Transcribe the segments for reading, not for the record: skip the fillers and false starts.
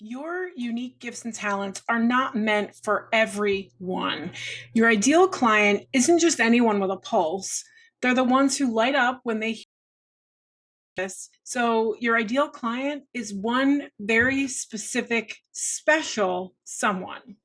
Your unique gifts and talents are not meant for everyone. Your ideal client isn't just anyone with a pulse. They're the ones who light up when they hear this. So, your ideal client is one very specific, special someone.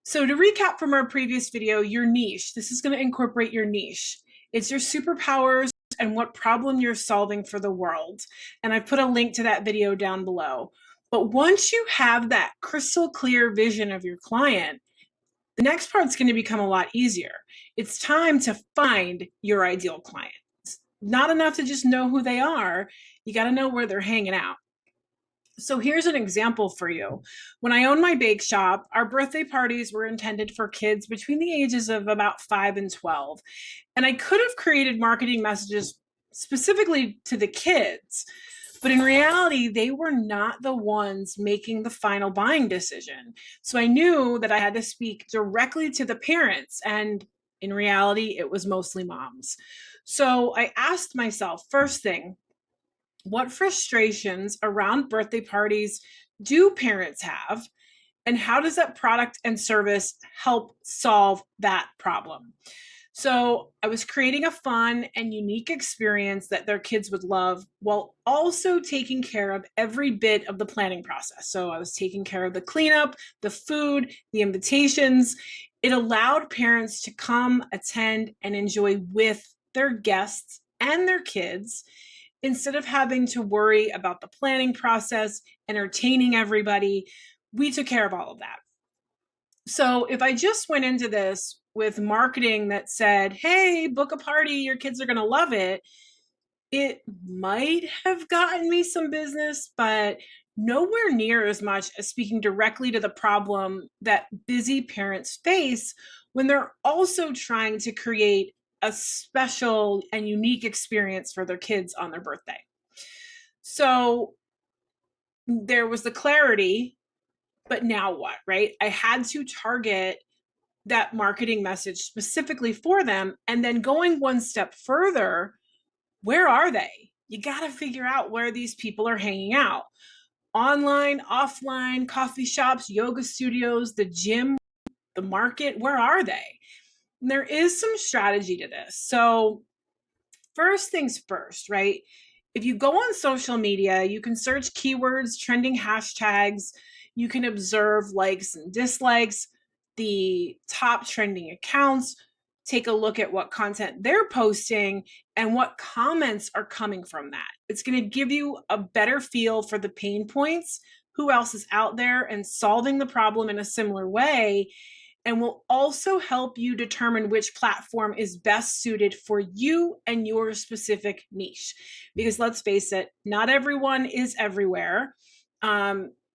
So, to recap from our previous video, your niche, this is going to incorporate your niche. It's your superpowers and what problem you're solving for the world. And I've put a link to that video down below. But once you have that crystal clear vision of your client, the next part's going to become a lot easier. It's time to find your ideal client. It's not enough to just know who they are, you got to know where they're hanging out. So here's an example for you. When I owned my bake shop, our birthday parties were intended for kids between the ages of about 5 and 12. And I could have created marketing messages specifically to the kids, but in reality, they were not the ones making the final buying decision. So I knew that I had to speak directly to the parents. And in reality, it was mostly moms. So I asked myself, first thing, what frustrations around birthday parties do parents have? And how does that product and service help solve that problem? So I was creating a fun and unique experience that their kids would love while also taking care of every bit of the planning process. So I was taking care of the cleanup, the food, the invitations. It allowed parents to come, attend, and enjoy with their guests and their kids instead of having to worry about the planning process, entertaining everybody. We took care of all of that. So if I just went into this with marketing that said, hey, book a party, your kids are going to love it, it might have gotten me some business, but nowhere near as much as speaking directly to the problem that busy parents face when they're also trying to create a special and unique experience for their kids on their birthday. So there was the clarity, but now what, right? I had to target that marketing message specifically for them. And then going one step further, where are they? You got to figure out where these people are hanging out. Online, offline, coffee shops, yoga studios, the gym, the market, where are they? And there is some strategy to this. So, first things first, right? If you go on social media, you can search keywords, trending hashtags, you can observe likes and dislikes, the top trending accounts, take a look at what content they're posting and what comments are coming from that. It's going to give you a better feel for the pain points, who else is out there and solving the problem in a similar way, and will also help you determine which platform is best suited for you and your specific niche. Because let's face it, not everyone is everywhere.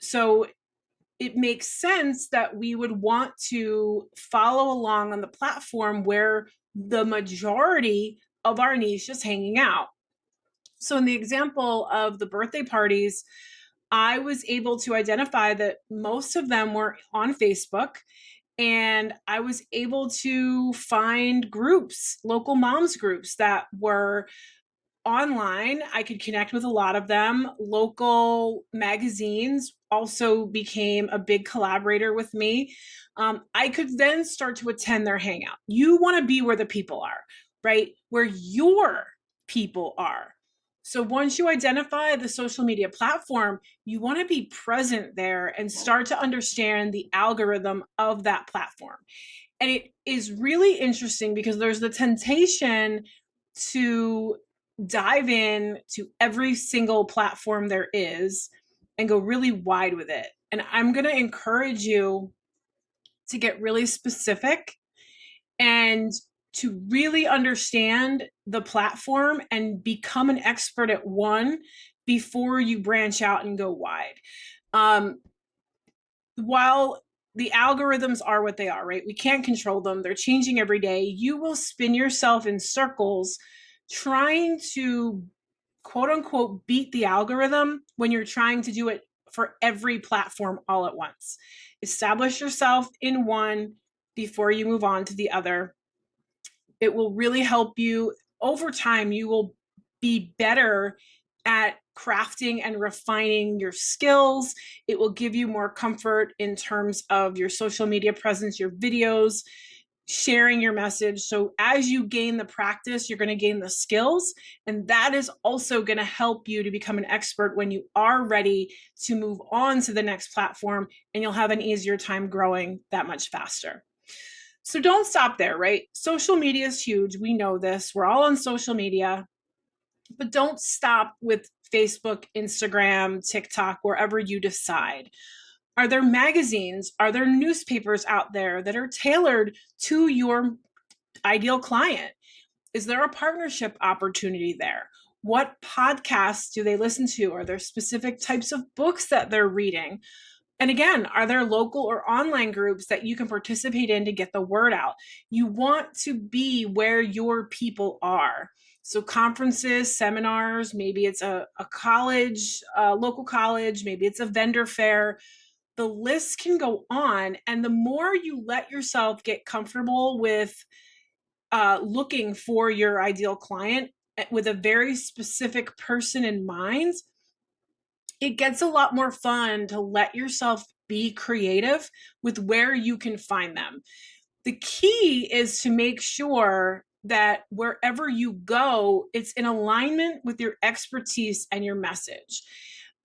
So it makes sense that we would want to follow along on the platform where the majority of our niche is hanging out. So in the example of the birthday parties, I was able to identify that most of them were on Facebook, and I was able to find groups, local moms groups that were online. I could connect with a lot of them. Local magazines also became a big collaborator with me. I could then start to attend their hangout. You want to be where the people are, right? Where your people are. So once you identify the social media platform, you want to be present there and start to understand the algorithm of that platform. And it is really interesting because there's the temptation to dive in to every single platform there is and go really wide with it. And I'm going to encourage you to get really specific and to really understand the platform and become an expert at one before you branch out and go wide. While the algorithms are what they are, right? We can't control them. They're changing every day. You will spin yourself in circles trying to quote unquote beat the algorithm when you're trying to do it for every platform all at once. Establish yourself in one before you move on to the other. It will really help you over time. You will be better at crafting and refining your skills. It will give you more comfort in terms of your social media presence, your videos, sharing your message. So as you gain the practice, you're going to gain the skills. And that is also going to help you to become an expert when you are ready to move on to the next platform, and you'll have an easier time growing that much faster. So don't stop there, right? Social media is huge. We know this. We're all on social media, but don't stop with Facebook, Instagram, TikTok, wherever you decide. Are there magazines? Are there newspapers out there that are tailored to your ideal client? Is there a partnership opportunity there? What podcasts do they listen to? Are there specific types of books that they're reading? And again, are there local or online groups that you can participate in to get the word out? You want to be where your people are. So conferences, seminars, maybe it's a college, a local college, maybe it's a vendor fair. The list can go on. And the more you let yourself get comfortable with looking for your ideal client with a very specific person in mind, it gets a lot more fun to let yourself be creative with where you can find them. The key is to make sure that wherever you go, it's in alignment with your expertise and your message.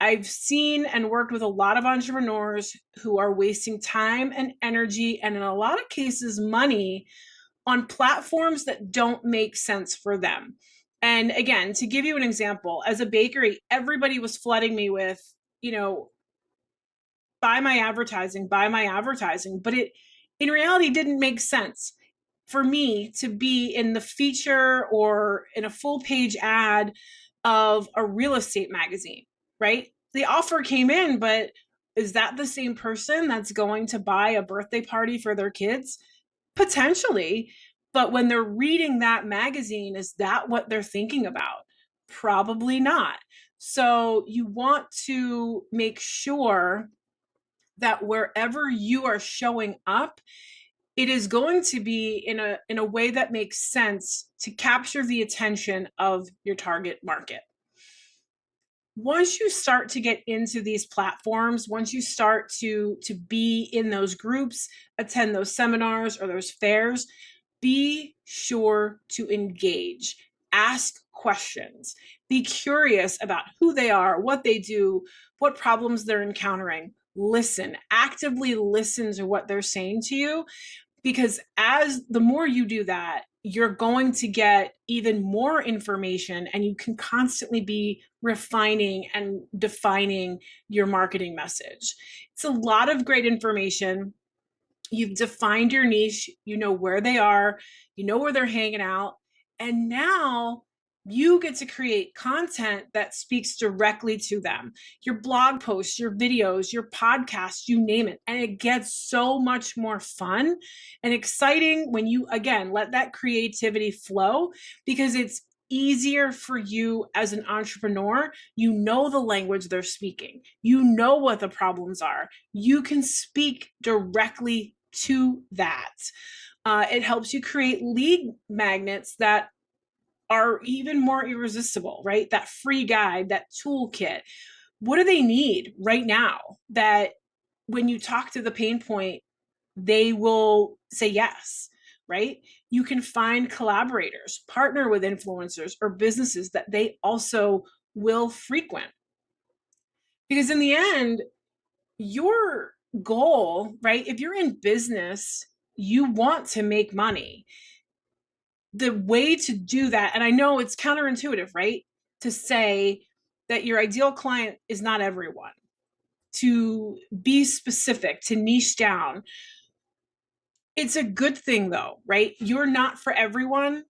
I've seen and worked with a lot of entrepreneurs who are wasting time and energy, and in a lot of cases, money, on platforms that don't make sense for them. And again, to give you an example, as a bakery, everybody was flooding me with, buy my advertising, but it in reality didn't make sense for me to be in the feature or in a full page ad of a real estate magazine, right? The offer came in, but is that the same person that's going to buy a birthday party for their kids? Potentially. But when they're reading that magazine, is that what they're thinking about? Probably not. So you want to make sure that wherever you are showing up, it is going to be in a way that makes sense to capture the attention of your target market. Once you start to get into these platforms, once you start to be in those groups, attend those seminars or those fairs, be sure to engage. Ask questions. Be curious about who they are, what they do, what problems they're encountering. Listen, actively listen to what they're saying to you, because as the more you do that, you're going to get even more information, and you can constantly be refining and defining your marketing message. It's a lot of great information. You've defined your niche, you know where they are, you know where they're hanging out, and now you get to create content that speaks directly to them. Your blog posts, your videos, your podcasts, you name it. And it gets so much more fun and exciting when you, again, let that creativity flow, because it's easier for you as an entrepreneur. You know the language they're speaking. You know what the problems are. You can speak directly to that. It helps you create lead magnets that are even more irresistible, right? That free guide, that toolkit. What do they need right now that when you talk to the pain point, they will say yes, right? You can find collaborators, partner with influencers or businesses that they also will frequent. Because in the end, your goal, right? If you're in business, you want to make money. The way to do that, and I know it's counterintuitive, right? To say that your ideal client is not everyone, to be specific, to niche down. It's a good thing though, right? You're not for everyone.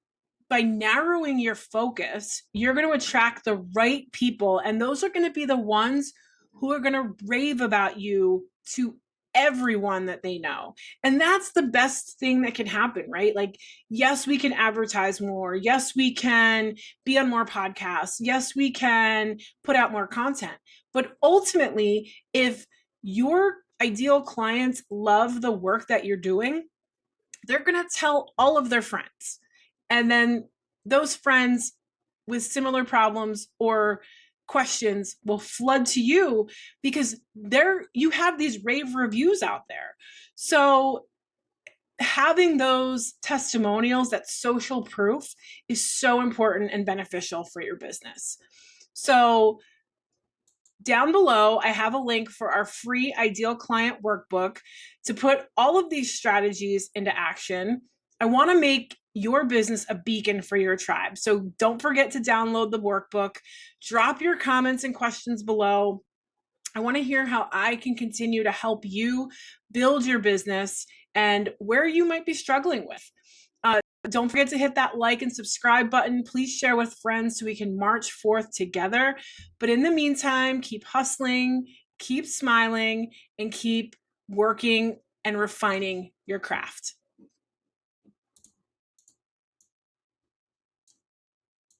By narrowing your focus, you're going to attract the right people, and those are going to be the ones who are going to rave about you to everyone that they know. And that's the best thing that can happen, right? Like, yes, we can advertise more. Yes, we can be on more podcasts. Yes, we can put out more content. But ultimately, if your ideal clients love the work that you're doing, they're going to tell all of their friends. And then those friends with similar problems or questions will flood to you because you have these rave reviews out there. So having those testimonials, that social proof, is so important and beneficial for your business. So down below, I have a link for our free Ideal Client Workbook to put all of these strategies into action. I want to make your business a beacon for your tribe. So don't forget to download the workbook. Drop your comments and questions below. I want to hear how I can continue to help you build your business and where you might be struggling with. Don't forget to hit that like and subscribe button. Please share with friends so we can march forth together. But in the meantime, keep hustling, keep smiling, and keep working and refining your craft.